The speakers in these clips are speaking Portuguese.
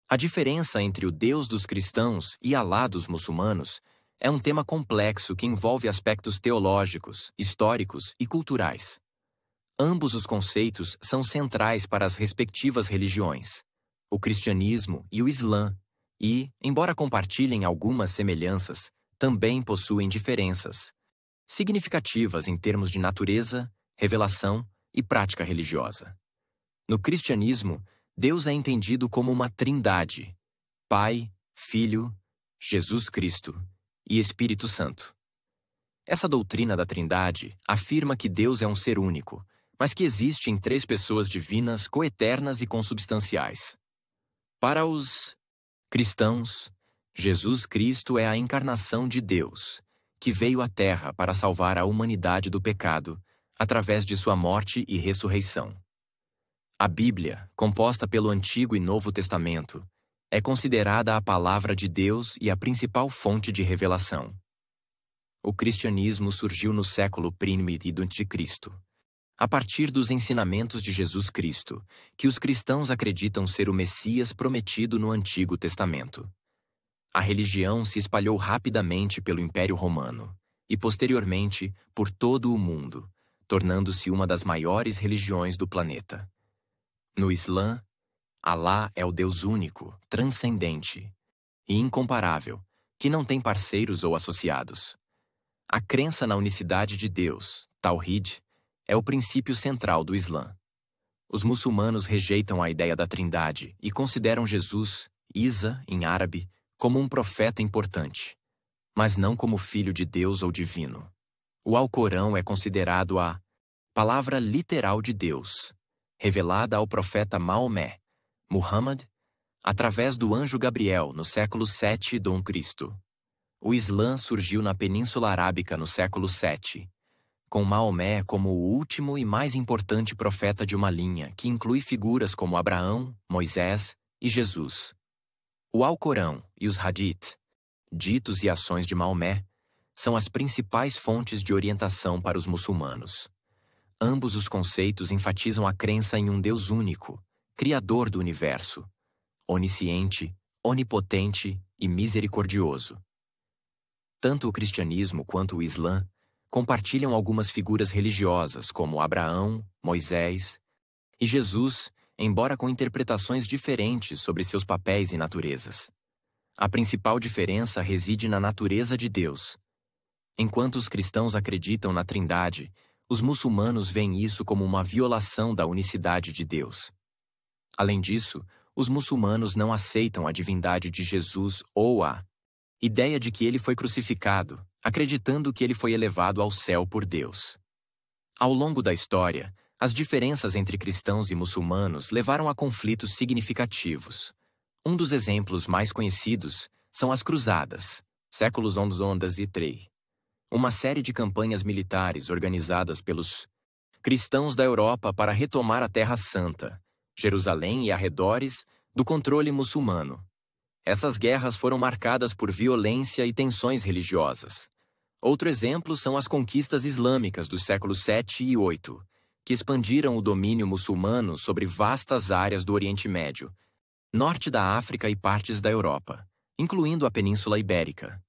A diferença entre o Deus dos cristãos e Alá dos muçulmanos é um tema complexo que envolve aspectos teológicos, históricos e culturais. Ambos os conceitos são centrais para as respectivas religiões, o cristianismo e o Islã, e, embora compartilhem algumas semelhanças, também possuem diferenças significativas em termos de natureza, revelação e prática religiosa. No cristianismo, Deus é entendido como uma trindade: Pai, Filho, Jesus Cristo e Espírito Santo. Essa doutrina da trindade afirma que Deus é um ser único, mas que existe em três pessoas divinas coeternas e consubstanciais. Para os cristãos, Jesus Cristo é a encarnação de Deus, que veio à Terra para salvar a humanidade do pecado, através de sua morte e ressurreição. A Bíblia, composta pelo Antigo e Novo Testamento, é considerada a palavra de Deus e a principal fonte de revelação. O cristianismo surgiu no século I d.C., a partir dos ensinamentos de Jesus Cristo, que os cristãos acreditam ser o Messias prometido no Antigo Testamento. A religião se espalhou rapidamente pelo Império Romano e, posteriormente, por todo o mundo, tornando-se uma das maiores religiões do planeta. No Islã, Alá é o Deus único, transcendente e incomparável, que não tem parceiros ou associados. A crença na unicidade de Deus, Tawhid, é o princípio central do Islã. Os muçulmanos rejeitam a ideia da trindade e consideram Jesus, Isa, em árabe, como um profeta importante, mas não como filho de Deus ou divino. O Alcorão é considerado a palavra literal de Deus, revelada ao profeta Maomé, Muhammad, através do anjo Gabriel no século 7 d.C. O Islã surgiu na Península Arábica no século 7, com Maomé como o último e mais importante profeta de uma linha que inclui figuras como Abraão, Moisés e Jesus. O Alcorão e os Hadith, ditos e ações de Maomé, são as principais fontes de orientação para os muçulmanos. Ambos os conceitos enfatizam a crença em um Deus único, Criador do universo, onisciente, onipotente e misericordioso. Tanto o cristianismo quanto o Islã compartilham algumas figuras religiosas como Abraão, Moisés e Jesus, embora com interpretações diferentes sobre seus papéis e naturezas. A principal diferença reside na natureza de Deus. Enquanto os cristãos acreditam na Trindade, os muçulmanos veem isso como uma violação da unicidade de Deus. Além disso, os muçulmanos não aceitam a divindade de Jesus ou a ideia de que ele foi crucificado, acreditando que ele foi elevado ao céu por Deus. Ao longo da história, as diferenças entre cristãos e muçulmanos levaram a conflitos significativos. Um dos exemplos mais conhecidos são as Cruzadas, séculos XI e III, uma série de campanhas militares organizadas pelos cristãos da Europa para retomar a Terra Santa, Jerusalém e arredores, do controle muçulmano. Essas guerras foram marcadas por violência e tensões religiosas. Outro exemplo são as conquistas islâmicas dos séculos 7 e 8, que expandiram o domínio muçulmano sobre vastas áreas do Oriente Médio, norte da África e partes da Europa, incluindo a Península Ibérica.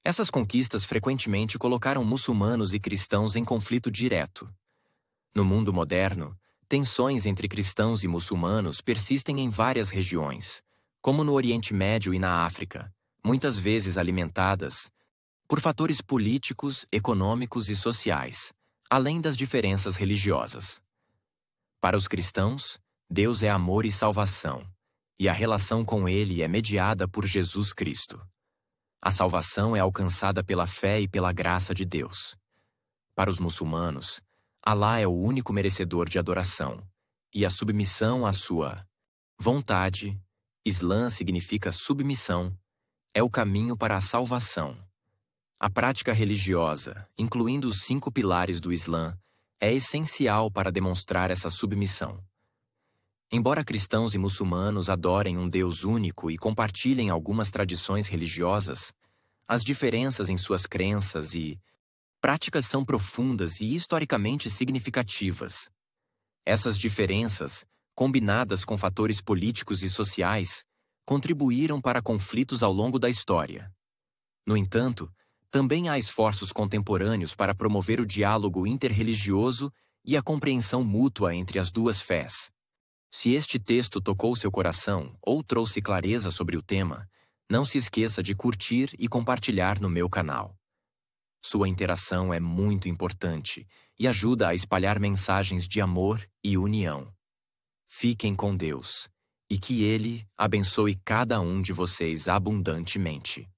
Essas conquistas frequentemente colocaram muçulmanos e cristãos em conflito direto. No mundo moderno, tensões entre cristãos e muçulmanos persistem em várias regiões, como no Oriente Médio e na África, muitas vezes alimentadas por fatores políticos, econômicos e sociais, além das diferenças religiosas. Para os cristãos, Deus é amor e salvação, e a relação com Ele é mediada por Jesus Cristo. A salvação é alcançada pela fé e pela graça de Deus. Para os muçulmanos, Alá é o único merecedor de adoração, e a submissão à sua vontade, Islã significa submissão, é o caminho para a salvação. A prática religiosa, incluindo os 5 pilares do Islã, é essencial para demonstrar essa submissão. Embora cristãos e muçulmanos adorem um Deus único e compartilhem algumas tradições religiosas, as diferenças em suas crenças e práticas são profundas e historicamente significativas. Essas diferenças, combinadas com fatores políticos e sociais, contribuíram para conflitos ao longo da história. No entanto, também há esforços contemporâneos para promover o diálogo interreligioso e a compreensão mútua entre as duas fés. Se este texto tocou seu coração ou trouxe clareza sobre o tema, não se esqueça de curtir e compartilhar no meu canal. Sua interação é muito importante e ajuda a espalhar mensagens de amor e união. Fiquem com Deus e que Ele abençoe cada um de vocês abundantemente.